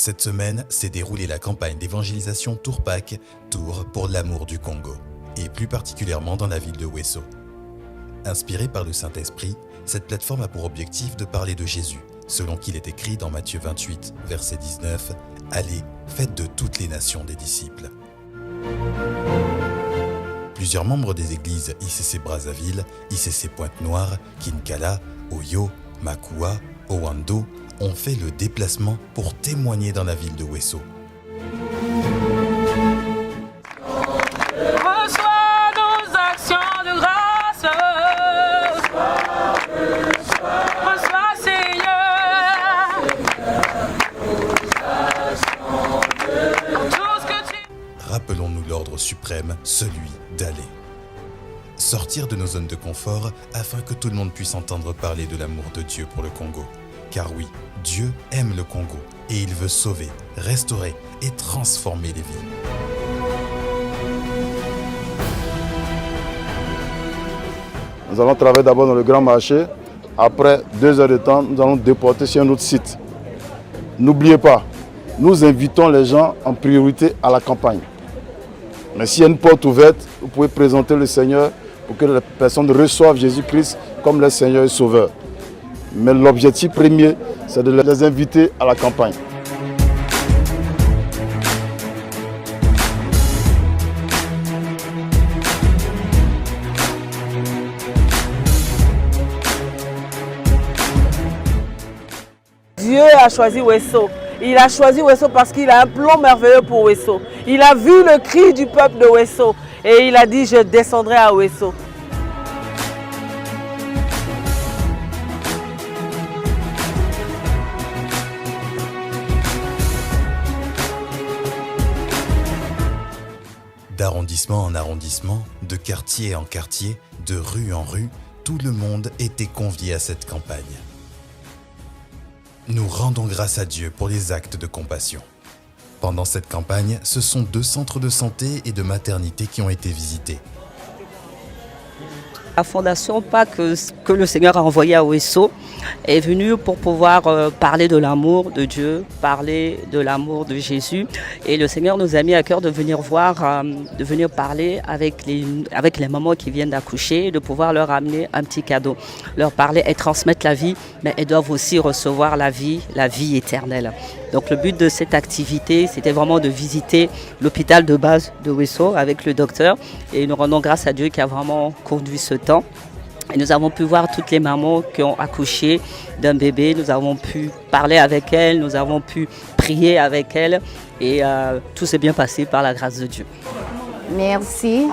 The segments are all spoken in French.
Cette semaine s'est déroulée la campagne d'évangélisation Tourpac, Tour pour l'amour du Congo, et plus particulièrement dans la ville de Wesso. Inspirée par le Saint-Esprit, cette plateforme a pour objectif de parler de Jésus, selon qu'il est écrit dans Matthieu 28, verset 19, « Allez, faites de toutes les nations des disciples ». Plusieurs membres des églises ICC Brazzaville, ICC Pointe-Noire, Kinkala, Oyo, Makua, Owando ont fait le déplacement pour témoigner dans la ville de Wesso. Reçois nos actions de grâce. Reçois, Seigneur. Tout ce que tu... Rappelons-nous l'ordre suprême, celui d'aller. Sortir de nos zones de confort afin que tout le monde puisse entendre parler de l'amour de Dieu pour le Congo. Car oui, Dieu aime le Congo et il veut sauver, restaurer et transformer les vies. Nous allons travailler d'abord dans le grand marché. Après 2 heures de temps, nous allons déporter sur un autre site. N'oubliez pas, nous invitons les gens en priorité à la campagne. Mais s'il y a une porte ouverte, vous pouvez présenter le Seigneur pour que les personnes reçoivent Jésus-Christ comme leur Seigneur et Sauveur. Mais l'objectif premier, c'est de les inviter à la campagne. Dieu a choisi Wesso. Il a choisi Wesso parce qu'il a un plan merveilleux pour Wesso. Il a vu le cri du peuple de Wesso et il a dit « Je descendrai à Wesso ». D'arrondissement en arrondissement, de quartier en quartier, de rue en rue, tout le monde était convié à cette campagne. Nous rendons grâce à Dieu pour les actes de compassion. Pendant cette campagne, ce sont 2 centres de santé et de maternité qui ont été visités. La fondation PAC que le Seigneur a envoyée à Wesso est venue pour pouvoir parler de l'amour de Dieu, parler de l'amour de Jésus. Et le Seigneur nous a mis à cœur de venir voir, de venir parler avec les mamans qui viennent d'accoucher, de pouvoir leur amener un petit cadeau, leur parler et transmettre la vie, mais elles doivent aussi recevoir la vie éternelle. Donc le but de cette activité, c'était vraiment de visiter l'hôpital de base de Wesso avec le docteur. Et nous rendons grâce à Dieu qui a vraiment conduit ce temps. Et nous avons pu voir toutes les mamans qui ont accouché d'un bébé. Nous avons pu parler avec elles, nous avons pu prier avec elles. Et tout s'est bien passé par la grâce de Dieu. Merci.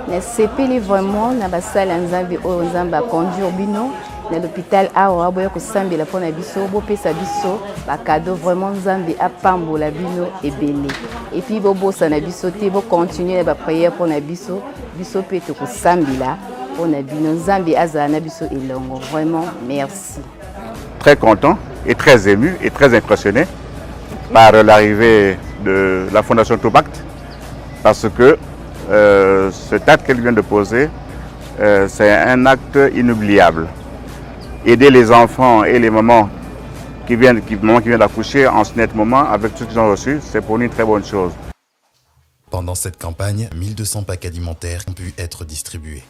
Merci vraiment na basala nzambe o nzamba conduire bino na l'hôpital awa boya ko sambela pona biso bo pesa biso ba cadeau vraiment nzambe apambola bino ebele. Et puis bo bossa na biso te bo continuer ba prière pona biso pe to ko sambela pona bino nzambe azala na biso elongo. Vraiment merci. Très content et très ému et très impressionné par l'arrivée de la Fondation Tourpac parce que cet acte qu'elle vient de poser, c'est un acte inoubliable. Aider les enfants et les mamans qui viennent d'accoucher en ce net moment avec tout ce qu'ils ont reçu, c'est pour nous une très bonne chose. Pendant cette campagne, 1200 packs alimentaires ont pu être distribués.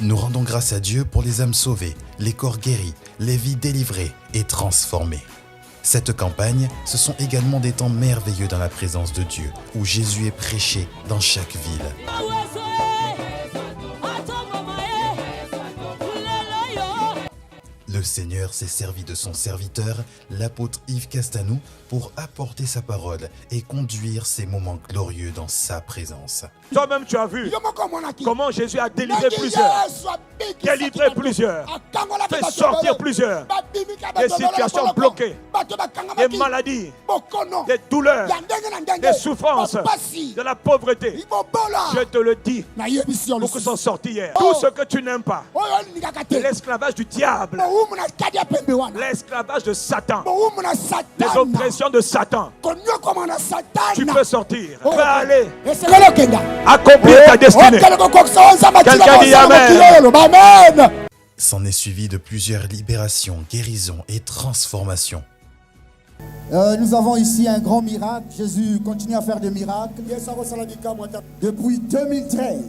Nous rendons grâce à Dieu pour les âmes sauvées, les corps guéris, les vies délivrées et transformées. Cette campagne, ce sont également des temps merveilleux dans la présence de Dieu, où Jésus est prêché dans chaque ville. Le Seigneur s'est servi de son serviteur, l'apôtre Yves Castanou, pour apporter sa parole et conduire ces moments glorieux dans sa présence. Toi-même, tu as vu comment Jésus a délivré plusieurs, délivré plusieurs, fait sortir plusieurs, des situations bloquées. des maladies, des douleurs, des souffrances, de la pauvreté. Je te le dis, beaucoup sont sortis hier. Tout ce que tu n'aimes pas, l'esclavage du diable, l'esclavage de Satan, les oppressions de Satan, tu peux sortir. Tu peux aller accomplir ta destinée. Quelqu'un dit Amen. S'en est suivi de plusieurs libérations, guérisons et transformations. Nous avons ici un grand miracle. Jésus continue à faire des miracles. Depuis 2013,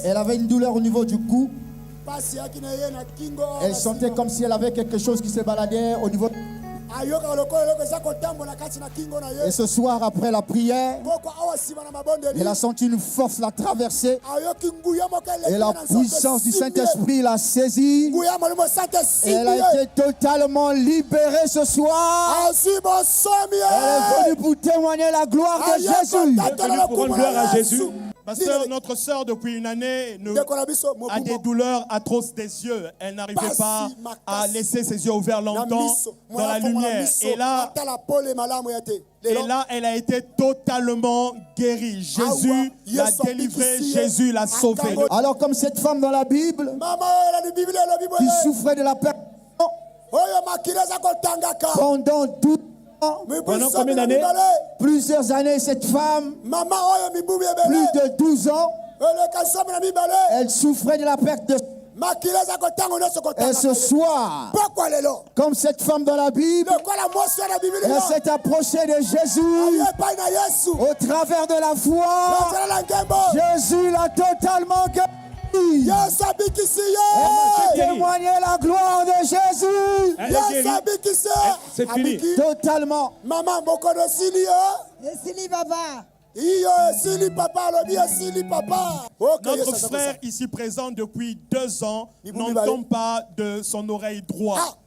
elle avait une douleur au niveau du cou. Elle sentait comme si elle avait quelque chose qui se baladait au niveau. Et ce soir, après la prière, elle a senti une force la traverser. Et la puissance du Saint-Esprit l'a saisie. Et elle a été totalement libérée ce soir. Elle est venue pour témoigner la gloire de Jésus. Elle est venue pour rendre gloire à Jésus. Pasteur, notre sœur, depuis une année, a des douleurs atroces des yeux. Elle n'arrivait pas à laisser ses yeux ouverts longtemps dans la lumière. Et là, elle a été totalement guérie. Jésus l'a délivrée, Jésus l'a sauvée. Alors, comme cette femme dans la Bible, qui souffrait de la perte pendant 12 ans, pendant combien d'années? Plusieurs années, cette femme, plus de 12 ans, elle souffrait de la perte de. Et ce soir, comme cette femme dans la Bible, elle s'est approchée de Jésus au travers de la foi. Jésus l'a totalement guérie. Elle a témoigné la gloire de Jésus. C'est fini. Totalement. Notre frère ici présent depuis 2 ans n'entend pas de son oreille droite.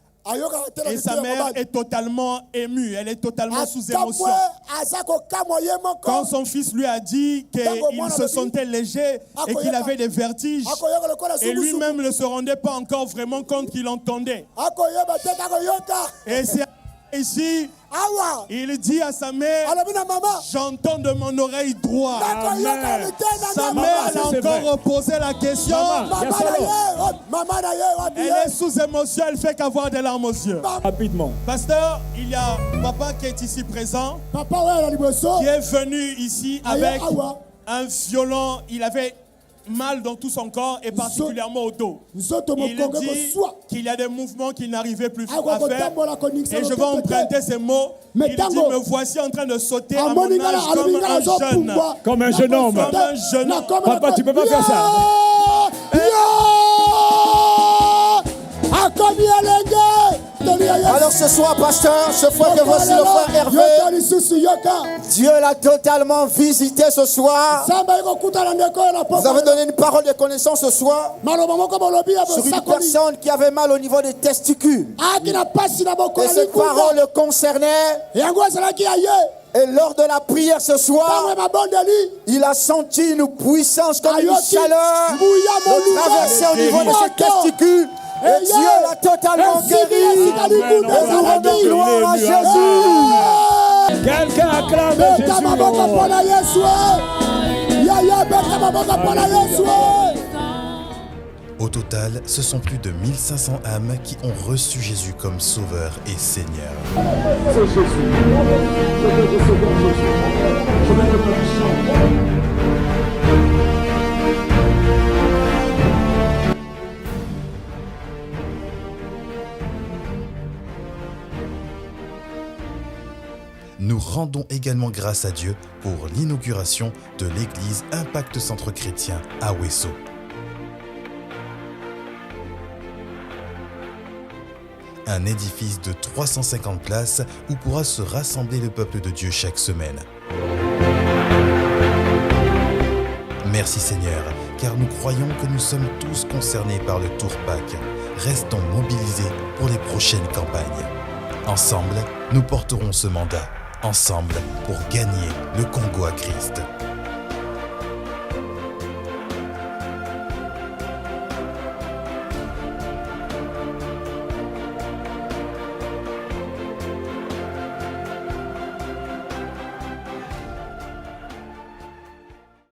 Et sa mère est totalement émue, elle est totalement sous émotion. Quand son fils lui a dit qu'il se sentait léger et qu'il avait des vertiges, et lui-même ne se rendait pas encore vraiment compte qu'il entendait. Et c'est ici, il dit à sa mère, j'entends de mon oreille droite. Sa mère a encore posé la question. Elle est sous émotion, elle fait qu'avoir des larmes aux yeux. Rapidement. Pasteur, il y a papa qui est ici présent, qui est venu ici avec un violon. Il avait mal dans tout son corps et particulièrement au dos. Il dit qu'il y a des mouvements qu'il n'arrivait plus à faire. Et je vais emprunter ces mots. Il dit, me voici en train de sauter à mon âge comme un jeune. Comme un jeune homme. Comme un jeune homme. Papa, tu peux pas faire ça. Alors ce soir, pasteur, ce fois que voici le frère Hervé, Dieu l'a totalement visité ce soir. Vous avez donné une parole de connaissance ce soir sur une personne qui avait mal au niveau des testicules. Et cette parole le concernait. Et lors de la prière ce soir, il a senti une puissance comme une chaleur le traverser au niveau de ses testicules. Et Dieu l'a totalement guéri. Et nous rendons gloire à Jésus. Quelqu'un acclame Jésus. Au total, ce sont plus de 1500 âmes qui ont reçu Jésus comme Sauveur et Seigneur. C'est Jésus. Je vais recevoir Jésus. Je vais le faire. Nous rendons également grâce à Dieu pour l'inauguration de l'église Impact Centre Chrétien à Wesso. Un édifice de 350 places où pourra se rassembler le peuple de Dieu chaque semaine. Merci Seigneur, car nous croyons que nous sommes tous concernés par le Tourpac. Restons mobilisés pour les prochaines campagnes. Ensemble, nous porterons ce mandat. Ensemble, pour gagner le Congo à Christ.